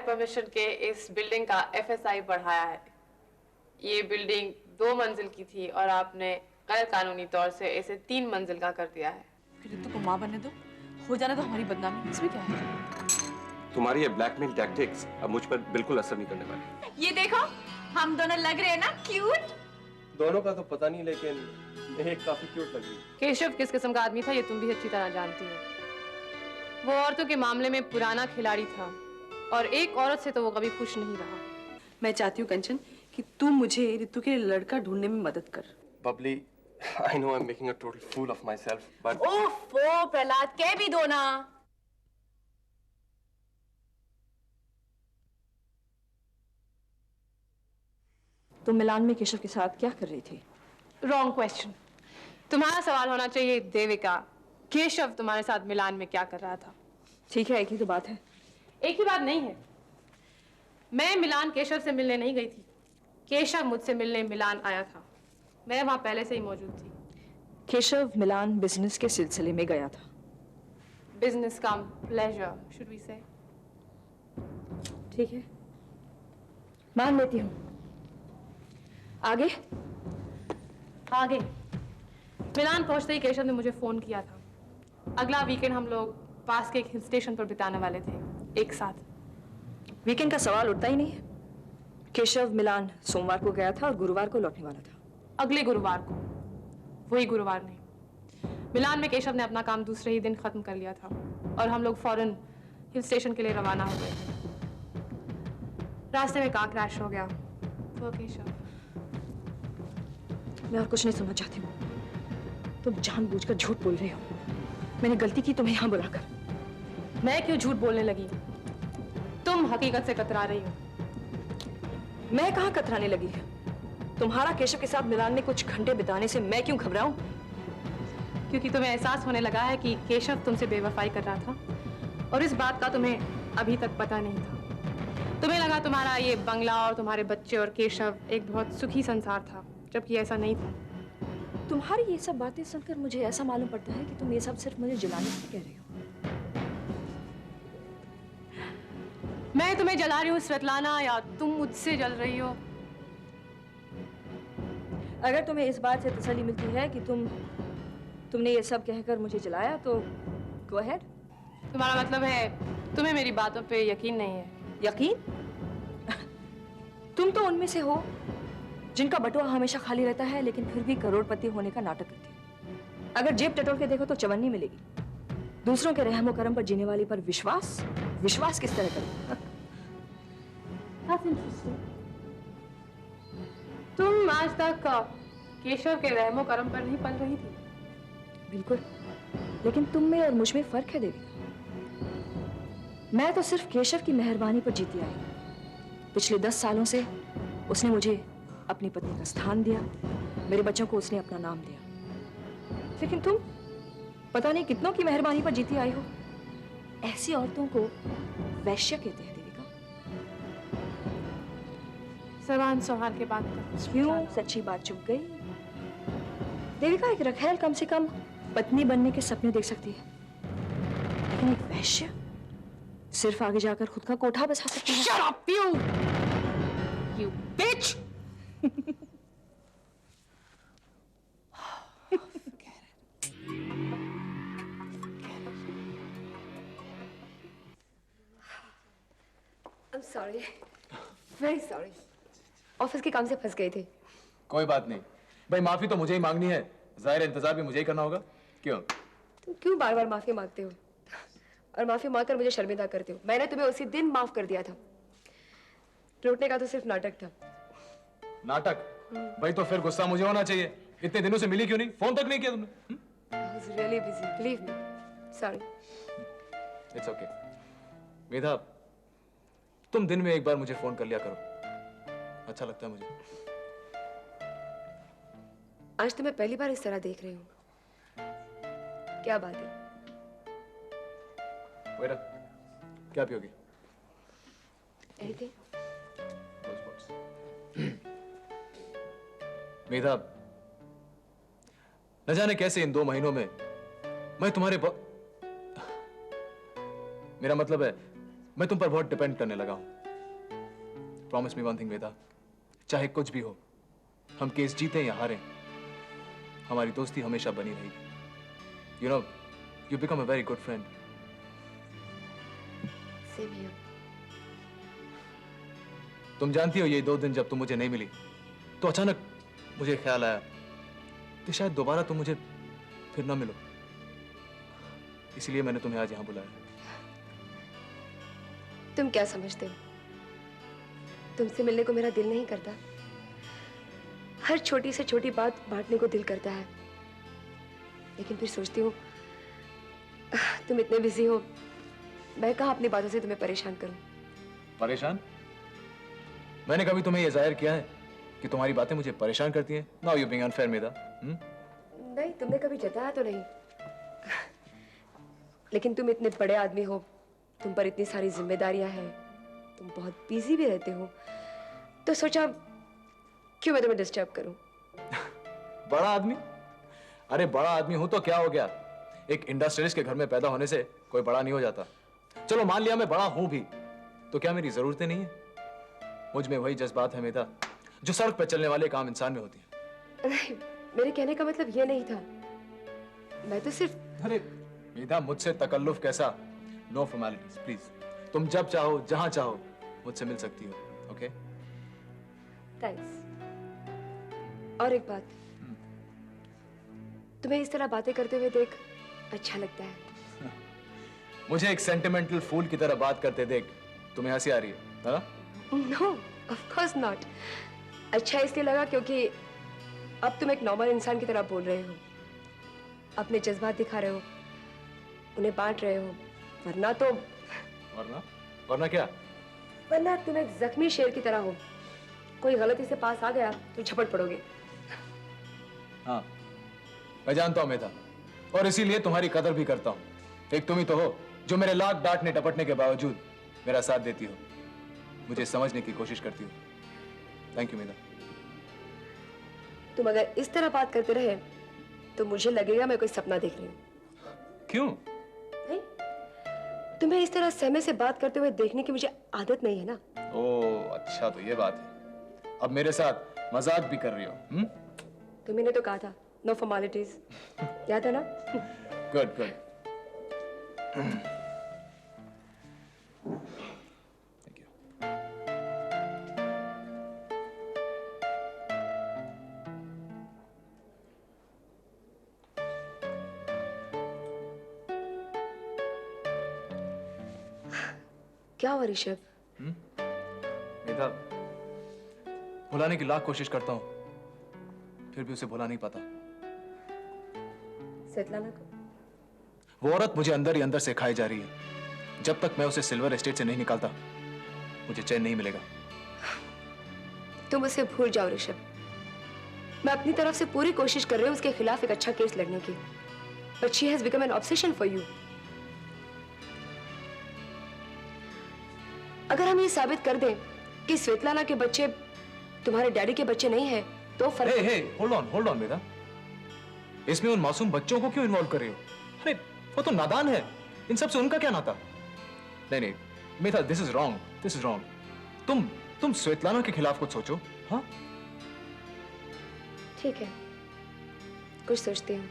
Permission के इस building का FSI बढ़ाया है। ये बिल्डिंग 2 मंजिल की थी और आपने गैर कानूनी तौर से इसे 3 मंजिल का कर दिया है। फिर रितु को माँ बनने दो, हो जाने दो हमारी बदनामी, इसमें क्या है? तुम्हारी ये ब्लैकमेल टैक्टिक्स अब मुझ पर बिल्कुल असर नहीं करने वाले। ये देखो, हम दोनों लग रहे हैं ना क्यूट। दोनों का तो पता नहीं, लेकिन एक काफी क्यूट लग रही है। केशव किस किस्म का आदमी था ये तुम भी अच्छी तरह जानती हो। वो औरतों के मामले में पुराना खिलाड़ी था और एक औरत से तो वो कभी खुश नहीं रहा। मैं चाहती हूँ कंचन कि तू मुझे रितु के लिए लड़का ढूंढने में मदद कर। Babli, I know I'm making a total fool of myself, but ओफो प्रहलाद, कह भी दो ना। तुम मिलान में केशव के साथ क्या कर रही थी? Wrong question. तुम्हारा सवाल होना चाहिए देविका, केशव तुम्हारे साथ मिलान में क्या कर रहा था? ठीक है, एक ही तो बात है। एक ही बात नहीं है। मैं मिलान केशव से मिलने नहीं गई थी, केशव मुझसे मिलने मिलान आया था। मैं वहां पहले से ही मौजूद थी। केशव मिलान बिजनेस के सिलसिले में गया था। Business cum pleasure should we say. ठीक है, मान लेती हूँ। आगे आगे मिलान पहुंचते ही केशव ने मुझे फोन किया था। अगला वीकेंड हम लोग पास के एक हिल स्टेशन पर बिताने वाले थे एक साथ। वीकेंड का सवाल उठता ही नहीं है। केशव मिलान सोमवार को गया था और गुरुवार को लौटने वाला था। अगले गुरुवार को, वही गुरुवार नहीं। मिलान में केशव ने अपना काम दूसरे ही दिन खत्म कर लिया था और हम लोग फौरन हिल स्टेशन के लिए रवाना हो गए थे। रास्ते में कार क्रैश हो गया। वो केशव। मैं और कुछ नहीं सुनना चाहती हूँ। तुम जानबूझकर झूठ बोल रही हो। मैंने गलती की तुम्हें यहाँ बुलाकर। मैं क्यों झूठ बोलने लगी? तुम हकीकत से कतरा रही हो। मैं कहाँ कतराने लगी? तुम्हारा केशव के साथ मिलान में कुछ घंटे बिताने से मैं क्यों घबराऊं? क्योंकि तुम्हें एहसास होने लगा है कि केशव तुमसे बेवफाई कर रहा था और इस बात का तुम्हें अभी तक पता नहीं था। तुम्हें लगा तुम्हारा ये बंगला और तुम्हारे बच्चे और केशव एक बहुत सुखी संसार था, जबकि ऐसा नहीं था। तुम्हारी ये सब बातें सुनकर मुझे ऐसा मालूम पड़ता है कि तुम ये सब सिर्फ मुझे जलाने के लिए कह रही हो। मैं तुम्हें जला रही हूँ स्वेतलाना, या तुम मुझसे जल रही हो? अगर तुम्हें इस बात से तसल्ली मिलती है कि तुमने ये सब कहकर मुझे जलाया तो गो अहेड। तुम्हारा मतलब है तुम्हें मेरी बातों पे यकीन नहीं है? यकीन? तुम तो उनमें से हो जिनका बटुआ हमेशा खाली रहता है लेकिन फिर भी करोड़पति होने का नाटक करती है। अगर जेब टटोल के देखो तो चवन्नी मिलेगी। दूसरों के रहमो करम पर जीने वाली पर विश्वास किस तरह करें? That's interesting. तुम आज तक केशव के रहमो करम पर नहीं पल रही थी? बिल्कुल, लेकिन तुम में और मुझ में फर्क है देवी। मैं तो सिर्फ केशव की मेहरबानी पर जीती आई। पिछले 10 सालों से उसने मुझे अपनी पत्नी का स्थान दिया, मेरे बच्चों को उसने अपना नाम दिया। लेकिन तुम पता नहीं कितनों की मेहरबानी पर जीती आई हो। ऐसी औरतों को वैश्य कहते हैं देविका। जबान संभाल के बात कर। क्यों सच्ची बात चुप गई? देविका, एक रखैल कम से कम पत्नी बनने के सपने देख सकती है, लेकिन एक वैश्य सिर्फ आगे जाकर खुद का कोठा बसा सकती है। Shut up, you bitch! I'm sorry, very sorry. Office के काम से फंस गए थे। कोई बात नहीं भाई, माफी तो मुझे ही मांगनी है, जाहिर इंतजार भी मुझे ही करना होगा। क्यों? तुम क्यों बार बार माफी मांगते हो और माफी मांगकर मुझे शर्मिंदा करते हो? मैंने तुम्हें उसी दिन माफ कर दिया था। लौटने का तो सिर्फ नाटक था। नाटक? भाई तो फिर गुस्सा मुझे होना चाहिए। इतने दिनों से मिली क्यों नहीं? फोन तक नहीं किया तुमने? I was really busy, believe me. Sorry. It's okay. मेधा, तुम दिन में एक बार मुझे फोन कर लिया करो, अच्छा लगता है मुझे। आज तो मैं पहली बार इस तरह देख रही हूँ। क्या बात है? वेरा, क्या पियोगी? Anything? मेधा, न जाने कैसे इन 2 महीनों में मैं तुम्हारे मेरा मतलब है मैं तुम पर बहुत डिपेंड करने लगा हूं। प्रॉमिस मी वन थिंग वेदा, चाहे कुछ भी हो, हम केस जीते या हारें, हमारी दोस्ती हमेशा बनी रहेगी। You know, you become a very good friend. Same here. तुम जानती हो ये 2 दिन जब तुम मुझे नहीं मिली तो अचानक मुझे ख्याल आया कि शायद दोबारा तुम मुझे फिर ना मिलो, इसलिए मैंने तुम्हें आज यहां बुलाया। तुम क्या समझते हो, तुमसे मिलने को मेरा दिल नहीं करता? हर छोटी से छोटी बात बांटने को दिल करता है, लेकिन फिर सोचती हूँ तुम इतने बिजी हो, मैं कहाँ अपनी बातों से तुम्हें परेशान करूं। परेशान? मैंने कभी तुम्हें यह जाहिर किया है कि तुम्हारी बातें मुझे परेशान करती हैं? नाउ यू बीइंग अनफेयर मेदा। नहीं, तुमने कभी जताया तो नहीं, लेकिन तुम इतने बड़े आदमी हो, तुम पर इतनी सारी जिम्मेदारियां हैं, तुम बहुत बिजी भी रहते हो, तो सोचा क्यों मैं तुम्हें डिस्टर्ब करूं। बड़ा आदमी? अरे बड़ा आदमी हूं तो क्या हो गया, एक इंडस्ट्रियलिस्ट के घर में पैदा होने से कोई बड़ा नहीं हो जाता। चलो मान लिया मैं बड़ा हूं भी, तो क्या मेरी जरूरतें नहीं है? मुझ में वही जज्बात है मेधा जो सड़क पर चलने वाले एक आम इंसान में होती है। नहीं, मेरे कहने का मतलब ये नहीं था, मैं तो सिर्फ। अरे मेधा, मुझसे तकल्लुफ कैसा? No formalities please. तुम जब चाहो जहां चाहो मुझसे मिल सकती हो। ओके? थैंक्स। और एक बात, तुम्हें इस तरह बातें करते हुए देख अच्छा लगता है। मुझे एक सेंटिमेंटल फूल की तरह बात करते देख तुम्हें हंसी आ रही है ना? No, of course not. अच्छा इसलिए लगा क्योंकि अब तुम एक नॉर्मल इंसान की तरह बोल रहे हो, अपने जज्बात दिखा रहे हो, उन्हें बांट रहे हो, वरना तो। वरना क्या? वरना तुम एक जख्मी शेर की तरह हो, कोई गलती से पास आ गया तो झपट पड़ोगे। हाँ, मैं जानता हूं मेधा, और इसीलिए तुम्हारी कदर भी करता हूं। एक तुम ही तो हो जो मेरे लाख डांटने टपटने के बावजूद मेरा साथ देती हो, मुझे समझने की कोशिश करती हो। थैंक यू मेधा। तुम अगर इस तरह बात करते रहे तो मुझे लगेगा मैं कोई सपना देख रही हूँ। क्यों? नहीं, तुम्हें इस तरह सहमे से बात करते हुए देखने की मुझे आदत नहीं है ना। ओह अच्छा, तो ये बात है। अब मेरे साथ मजाक भी कर रही हो? तुम्ही तो कहा था नो फॉर्मेलिटीज, याद है ना? Good good. Thank you. क्या हुआ ऋषभ? मेधा, भुलाने की लाख कोशिश करता हूं, फिर भी उसे भुला नहीं पाता। स्वेतलाना को? वो औरत मुझे अंदर ही अंदर से खाई जा रही है। जब तक मैं उसे सिल्वर एस्टेट से नहीं निकालता, मुझे चैन नहीं मिलेगा। तुम उसे भूल जाओ ऋषभ। मैं अपनी तरफ से पूरी कोशिश कर रही हूँ उसके खिलाफ एक अच्छा केस लड़ने की, but she has become an obsession for you. अगर हम ये साबित कर दें कि स्वेतलाना के बच्चे तुम्हारे डैडी के बच्चे नहीं है तो फर्क। हे होल्ड ऑन मेधा, इसमें उन मासूम बच्चों को क्यों इन्वॉल्व कर रही हो? अरे वो तो नादान है, इन सब से उनका क्या नाता? नहीं मेधा, दिस इज रॉन्ग। तुम स्वेतलाना के खिलाफ कुछ सोचो। हाँ ठीक है, कुछ सोचती हूँ।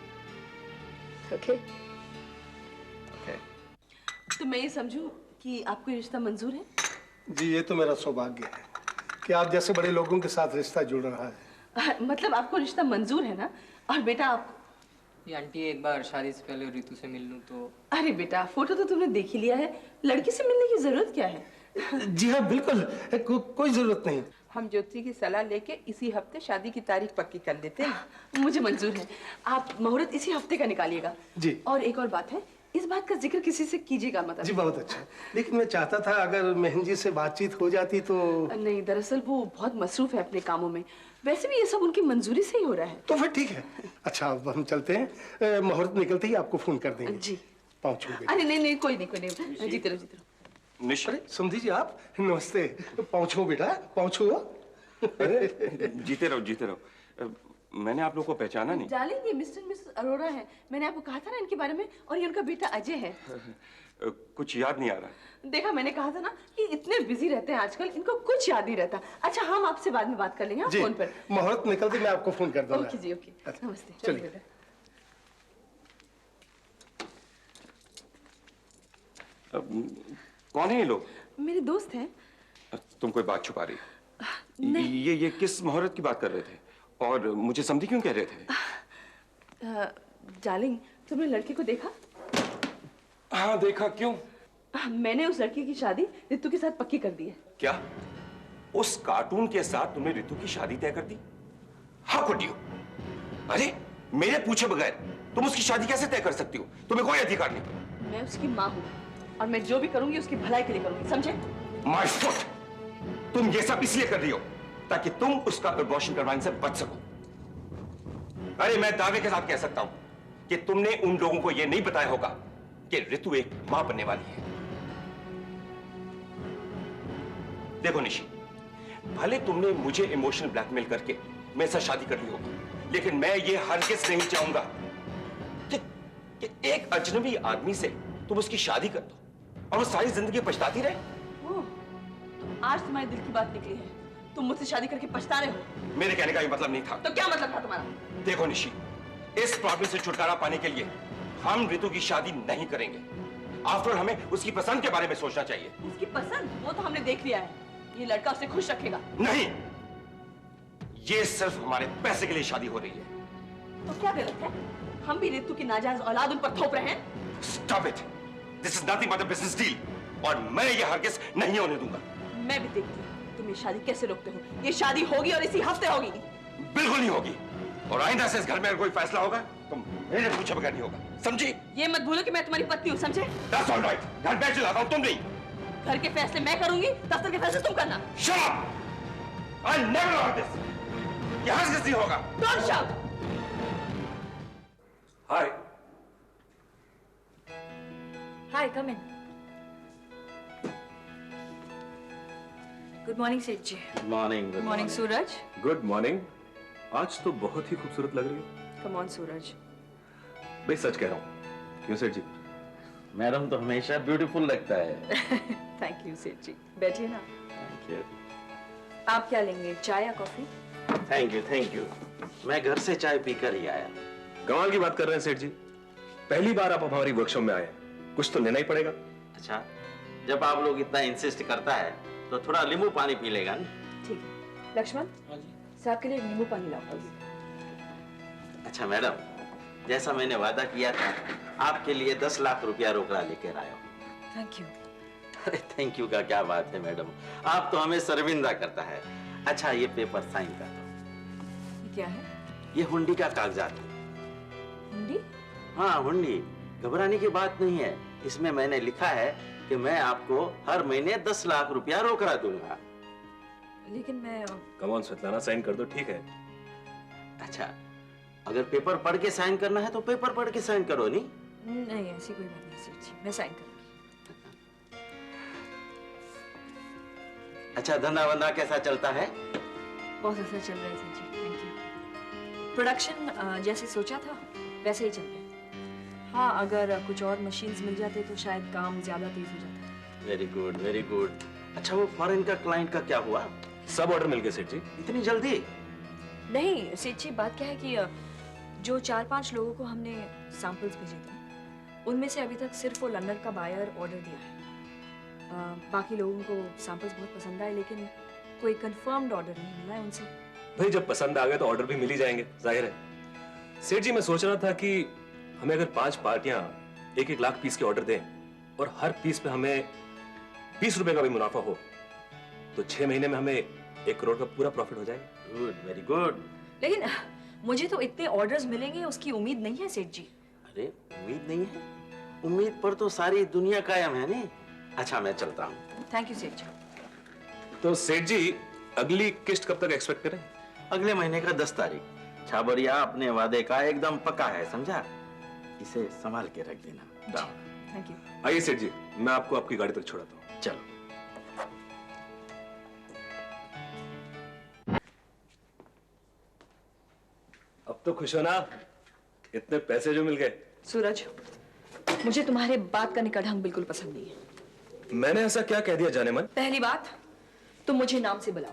ओके? तो मैं ये समझूं कि आपको ये रिश्ता मंजूर है? जी, ये तो मेरा सौभाग्य है कि आप जैसे बड़े लोगों के साथ रिश्ता जुड़ रहा है। मतलब आपको रिश्ता मंजूर है ना? और बेटा आप? ये आंटी, एक बार शादी से पहले रितु से मिल लूं तो। अरे बेटा, फोटो तो तुमने देख ही लिया है, लड़की से मिलने की जरूरत क्या है? जी हाँ बिल्कुल, कोई जरूरत नहीं। हम ज्योति की सलाह लेके इसी हफ्ते शादी की तारीख पक्की कर देते हैं। मुझे मंजूर है, आप मुहूर्त इसी हफ्ते का निकालिएगा। जी। और एक और बात है, इस बात का जिक्र किसी से कीजिएगा मत। जी बहुत अच्छा, लेकिन मैं चाहता था अगर महन जी से बातचीत हो जाती तो। नहीं, दरअसल वो बहुत मसरूफ है अपने कामों में, वैसे भी ये सब उनकी मंजूरी से ही हो रहा है। तो फिर ठीक है। अच्छा अब हम चलते हैं, मुहूर्त निकलते ही आपको फोन कर देंगे। जी। पहुंचूंगे। अरे नहीं, कोई नहीं, जीते रहो। अरे समझी जी आप, नमस्ते। पहुंचो बेटा, पहुंचो। अरे जीते रहो। मैंने आप लोग को पहचाना नहीं। डार्लिंग, ये मिस्टर मिसेस अरोड़ा है, मैंने आपको कहा था ना इनके बारे में, और ये उनका बेटा अजय है। कुछ याद नहीं आ रहा। देखा, मैंने कहा था ना कि इतने बिजी रहते हैं आजकल, इनको कुछ याद नहीं रहता। अच्छा, हम आपसे बाद में बात कर लेंगे जी, फोन पर। मुहूर्त निकलते मैं आपको फोन कर दूंगा। ओके जी, ओके, नमस्ते। चलिए। कौन है ये लोग? मेरे दोस्त हैं। तुम कोई बात छुपा रही? ये किस मुहूर्त की बात कर रहे थे और मुझे समझी क्यों कह रहे थे? डार्लिंग, तुमने लड़के को देखा? हाँ देखा। क्यों? मैंने उस लड़की की शादी रितु के साथ पक्की कर दी है। क्या उस कार्टून के साथ तुमने रितु की शादी तय कर दी? How could you? अरे मेरे पूछे बगैर तुम उसकी शादी कैसे तय कर सकती हो? तुम्हें कोई अधिकार नहीं। मैं उसकी माँ हूँ और मैं जो भी करूंगी उसकी भलाई के लिए करूंगी, समझे? My foot! तुम ये सब इसलिए कर रही हो ताकि तुम उसका अबॉर्शन करवाने से बच सको। अरे मैं दावे के साथ कह सकता हूं कि तुमने उन लोगों को यह नहीं बताया होगा कि रितु एक मां बनने वाली है। देखो निशी, भले तुमने मुझे इमोशनल ब्लैकमेल करके मेरे साथ शादी कर ली होगी, लेकिन मैं ये हरगिज़ नहीं चाहूंगा कि एक अजनबी आदमी से तुम उसकी शादी कर दो और वो सारी जिंदगी पछताती रहे। तो आज तुम्हारे दिल की बात निकली है, तुम मुझसे शादी करके पछता रहे हो। मेरे कहने का ये मतलब नहीं था। तो क्या मतलब था तुम्हारा? देखो निशी, इस प्रॉब्लम से छुटकारा पाने के लिए हम रितु की शादी नहीं करेंगे। आफ्टर हमें उसकी पसंद के बारे में सोचना चाहिए। उसकी पसंद? वो तो हमने देख लिया है। ये लड़का उसे खुश रखेगा। नहीं, ये सिर्फ हमारे पैसे के लिए शादी हो रही है। तो क्या गलत है? हम भी रितु की नाजायज औलाद उन पर थोप रहे हैं। Stop it! This is nothing but a business deal, और मैं ये हरगिज़ नहीं होने दूंगा। मैं भी देखती हूँ तुम ये शादी कैसे रोकते हो। ये शादी होगी और इसी हफ्ते होगी। बिल्कुल नहीं होगी, और आइंदा से इस घर में अगर कोई फैसला होगा तो मेरे पूछे बगैर नहीं होगा, समझी? ये मत भूलो कि मैं तुम्हारी पत्नी हूँ, समझे? That's all right. घर मैं चलाता हूँ, तुम नहीं। घर के फैसले मैं करूंगी, दफ्तर के फैसले तुम करना। Shut up! I never heard this. ये हरगिज़ नहीं होगा। Don't shout! Hi. Hi, come in. Good morning Seth ji. Morning. Good morning Suraj. Good morning. आज तो बहुत ही खूबसूरत लग रही हो। Come on Suraj. भाई सच कह रहा हूँ। क्यों सेठ जी? मैडम तो हमेशा ब्यूटीफुल लगता है। थैंक यू सेठ जी। बैठिए ना। Thank you. आप क्या लेंगे, चाय या कॉफी? Thank you. मैं घर से चाय पीकर ही आया। कमाल की बात कर रहे हैं सेठ जी। पहली बार आप हमारी वर्कशॉप में आए हैं, कुछ तो लेना ही पड़ेगा। अच्छा, जब आप लोग इतना इंसिस्ट करता है तो थोड़ा नींबू पानी पी लेगा ना? ठीक है। लक्ष्मण, साहब के लिए नींबू पानी लाओ। अच्छा मैडम, जैसा मैंने वादा किया था, आपके लिए 10 लाख रुपया रोकड़ा लेकर आया हूँ। Thank you. अरे थैंक यू का क्या बात है मैडम, आप तो हमें शर्मिंदा करता है। अच्छा ये पेपर साइन कर दो। ये क्या है? ये हुंडी का कागजात है। हुंडी? हाँ हुंडी, घबराने की बात नहीं है। इसमें मैंने लिखा है कि मैं आपको हर महीने 10 लाख रुपया रोकड़ा दूंगा। लेकिन मैं कम ऑन स्वेतलाना, साइन कर दो। ठीक है। अच्छा, अगर पेपर पढ़ के साइन करना है तो पेपर पढ़ के साइन करो। नहीं नहीं, ऐसी कोई बात नहीं सेठ जी, मैं साइन करूंगी। अच्छा, धंधा वंधा कैसा चलता है? बहुत अच्छा चल रहा है सेठ जी, थैंक यू। प्रोडक्शन जैसे सोचा था वैसे ही चल रहा है। हाँ, अगर कुछ और मशीन्स मिल जाते तो शायद काम ज्यादा तेज हो जाता। Very good, very good. अच्छा वो फॉरेन का क्लाइंट का क्या हुआ? सब ऑर्डर मिल गए सेठ जी। इतनी जल्दी? नहीं सेठ जी, बात क्या है कि जो 4-5 लोगों को हमने सैंपल्स भेजे थे, उनमें से अभी तक सिर्फ वो लंदन का बायर ऑर्डर दिया है। बाकी लोगों को सैंपल्स बहुत पसंद आए, लेकिन कोई कंफर्म्ड ऑर्डर नहीं मिला है उनसे। भाई जब पसंद आ गए तो ऑर्डर भी मिल ही जाएंगे, जाहिर है। सेठ जी मैं सोच रहा था कि हमें अगर 5 पार्टियां 1-1 लाख पीस के ऑर्डर दें और हर पीस पे हमें 20 रुपए का भी मुनाफा हो तो 6 महीने में हमें 1 करोड़ का पूरा प्रॉफिट हो जाएगा। Good, very good. लेकिन मुझे तो इतने ऑर्डर्स मिलेंगे उसकी उम्मीद नहीं है सेठ जी। अरे उम्मीद नहीं है? उम्मीद पर तो सारी दुनिया कायम है नहीं। अच्छा मैं चलता हूँ। थैंक यू सेठ जी। तो सेठ जी अगली किस्त कब तक एक्सपेक्ट करें? अगले महीने का 10 तारीख। छाबरिया अपने वादे का एकदम पक्का है, समझा? इसे संभाल के रख देना। Thank you. आइए सेठ जी, मैं आपको आपकी गाड़ी तक छोड़ाता हूँ। चलो। अब तो खुश हो ना, इतने पैसे जो मिल गए। सूरज, मुझे तुम्हारे बात करने का ढंग बिल्कुल पसंद नहीं है। मैंने ऐसा क्या कह दिया जाने मन? पहली बात, तुम मुझे नाम से बुलाओ,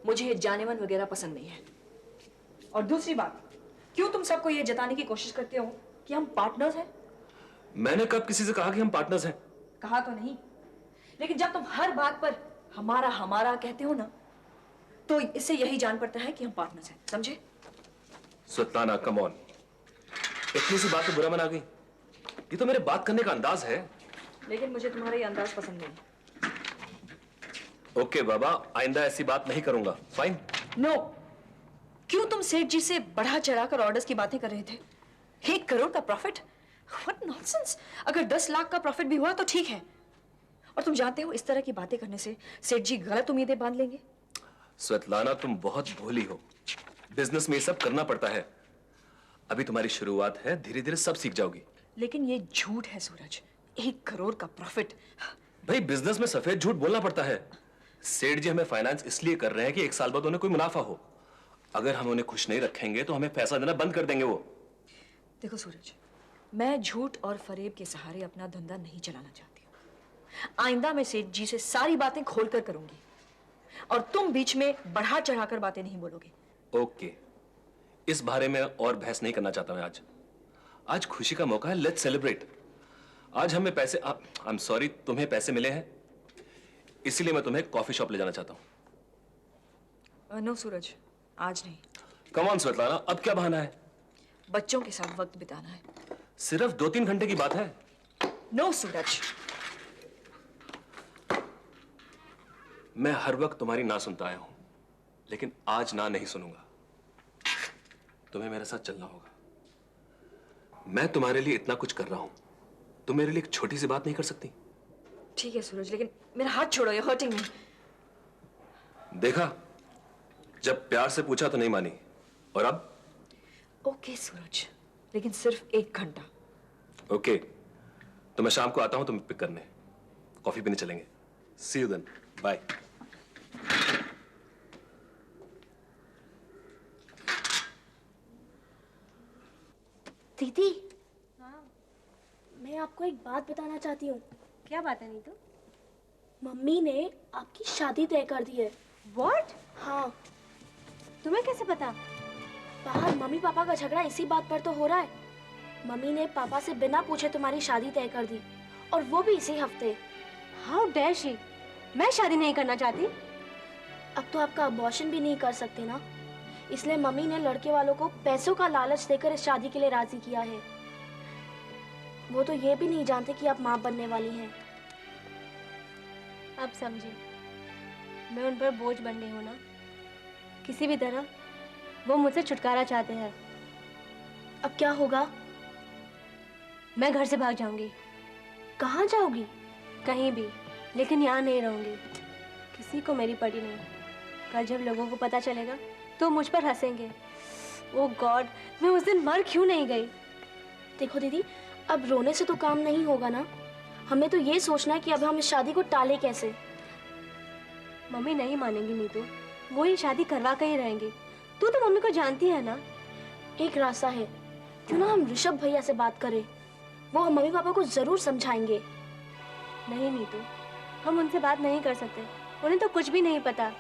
मुझे ये जानेमन वगैरह पसंद नहीं है। और दूसरी बात, क्यों तुम सबको ये जताने की कोशिश करते हो कि हम पार्टनर्स हैं? मैंने कब किसी से कहा कि हम पार्टनर्स हैं? कहा तो नहीं, लेकिन जब तुम हर बात पर हमारा हमारा कहते हो ना, तो इससे यही जान पड़ता है कि हम पार्टनर्स हैं, समझे? सुल्ताना, कम ऑन, इतनी सी बात पे बुरा मना गई? ये तो मेरे बात करने का अंदाज है। लेकिन मुझे तुम्हारा ये अंदाज पसंद नहीं। ओके बाबा, आइंदा ऐसी बात नहीं करूंगा। फाइन। नो। क्यों तुम सेठ जी से बढ़ा चढ़ाकर ऑर्डर्स की बातें कर रहे थे? 1 करोड़ का प्रॉफिट? What nonsense. अगर 10 लाख का प्रॉफिट भी हुआ तो ठीक है। और तुम जानते हो इस तरह की बातें करने से सेठ जी गलत उम्मीदें बांध लेंगे। स्वेतलाना, तुम बहुत भोली हो। बिजनेस में ये सब करना पड़ता है। अभी तुम्हारी शुरुआत है, धीरे धीरे सब सीख जाओगी। लेकिन ये झूठ है सूरज, 1 करोड़ का प्रॉफिट। भाई, बिजनेस में सफेद झूठ बोलना पड़ता है। सेठ जी हमें फाइनेंस इसलिए कर रहे हैं कि 1 साल बाद उन्हें कोई मुनाफा हो। अगर हम उन्हें खुश नहीं रखेंगे तो हमें पैसा देना बंद कर देंगे वो। देखो सूरज, मैं झूठ और फरेब के सहारे अपना धंधा नहीं चलाना चाहती हूँ। आइंदा मैं सेठ जी से सारी बातें खोलकर करूंगी और तुम बीच में बढ़ा चढ़ाकर बातें नहीं बोलोगे। ओके, इस बारे में और बहस नहीं करना चाहता मैं। आज खुशी का मौका है, लेट्स सेलिब्रेट। आज हमें पैसे, आई एम सॉरी, तुम्हें पैसे मिले हैं, इसीलिए मैं तुम्हें कॉफी शॉप ले जाना चाहता हूं। नो सूरज, आज नहीं। कम ऑन स्वेतलाना, अब क्या बहाना है? बच्चों के साथ वक्त बिताना है। सिर्फ 2-3 घंटे की बात है। नो सूरज। मैं हर वक्त तुम्हारी ना सुनता आया हूं, लेकिन आज ना नहीं सुनूंगा। तुम्हें मेरे साथ चलना होगा। मैं तुम्हारे लिए इतना कुछ कर रहा हूं, तुम मेरे लिए एक छोटी सी बात नहीं कर सकती? ठीक है सूरज, लेकिन मेरा हाथ छोड़ो, ये हर्टिंग मी। देखा, जब प्यार से पूछा तो नहीं मानी, और अब? ओके सूरज, लेकिन सिर्फ 1 घंटा। ओके, तो मैं शाम को आता हूं तुम्हें पिक करने, कॉफी पीने चलेंगे। सी यू देन, बाय। दीदी, मैं आपको एक बात बताना चाहती हूँ। क्या बात है नीतू? मम्मी ने आपकी शादी तय कर दी है। What? हाँ। तुम्हें कैसे पता? बाहर मम्मी पापा का झगड़ा इसी बात पर तो हो रहा है। मम्मी ने पापा से बिना पूछे तुम्हारी शादी तय कर दी, और वो भी इसी हफ्ते। How dare she? मैं शादी नहीं करना चाहती। अब तो आपका अबॉर्शन भी नहीं कर सकते ना, इसलिए मम्मी ने लड़के वालों को पैसों का लालच देकर इस शादी के लिए राजी किया है। वो तो ये भी नहीं जानते कि आप माँ बनने वाली हैं। अब समझी, मैं उन पर बोझ बन गई हूँ ना। किसी भी तरह वो मुझसे छुटकारा चाहते हैं। अब क्या होगा? मैं घर से भाग जाऊंगी। कहाँ जाओगी? कहीं भी, लेकिन यहाँ नहीं रहूंगी। किसी को मेरी पड़ी नहीं। कल जब लोगों को पता चलेगा तो मुझ पर हंसेंगे। ओह गॉड, मैं उस दिन मर क्यों नहीं गई? देखो दीदी, अब रोने से तो काम नहीं होगा ना। हमें तो ये सोचना है कि अब हम इस शादी को टाले कैसे। मम्मी नहीं मानेंगी नीतू, वो ये शादी करवा कर ही रहेंगी। तू तो मम्मी को जानती है ना। एक रास्ता है, क्यों ना हम ऋषभ भैया से बात करें, वो हम मम्मी पापा को जरूर समझाएंगे। नहीं नीतू, हम उनसे बात नहीं कर सकते। उन्हें तो कुछ भी नहीं पता।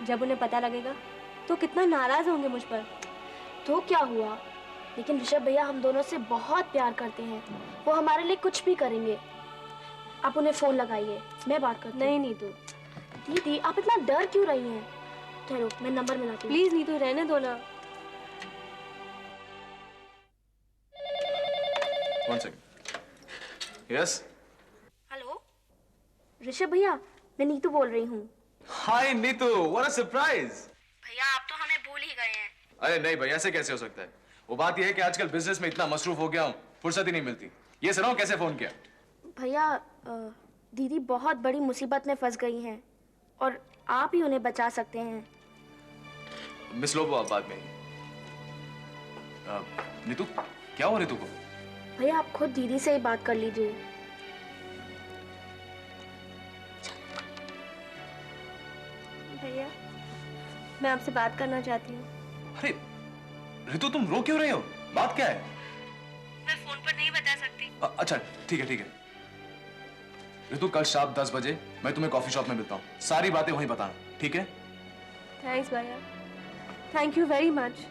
जब उन्हें पता लगेगा तो कितना नाराज होंगे मुझ पर। तो क्या हुआ, लेकिन ऋषभ भैया हम दोनों से बहुत प्यार करते हैं, वो हमारे लिए कुछ भी करेंगे। आप उन्हें फोन लगाइए, मैं बात करती हूँ। नहीं नीतू। दीदी, आप इतना डर क्यों रही हैं? ठहरो, मैं नंबर मिलाती हूँ। प्लीज नीतू, रहने दो ना। One second. Yes? Hello Rishabh भैया, मैं नीतू बोल रही हूँ। Hi Neetu, what a surprise! भैया आप तो हमें भूल ही गए हैं। अरे नहीं भाई, ऐसे कैसे हो सकता है? वो बात यह है कि आजकल बिजनेस में इतना मसरूफ हो गया हूँ, फुर्सत ही नहीं मिलती। ये सुनाओ, कैसे फोन किया? भैया, दीदी बहुत बड़ी मुसीबत में फंस गई हैं और आप ही उन्हें बचा सकते हैं। मिस लो वो आप बाद में। नीतू, क्या हो नीतू को? भैया आप खुद दीदी से ही बात कर लीजिए। भैया, मैं आपसे बात करना चाहती हूँ। अरे ऋतु, तुम रो क्यों रहे हो? बात क्या है? मैं फोन पर नहीं बता सकती। अच्छा ठीक है ठीक है। ऋतु कल शाम 10 बजे मैं तुम्हें कॉफी शॉप में मिलता हूँ, सारी बातें वहीं बताना, ठीक है? थैंक्स भैया, थैंक यू वेरी मच।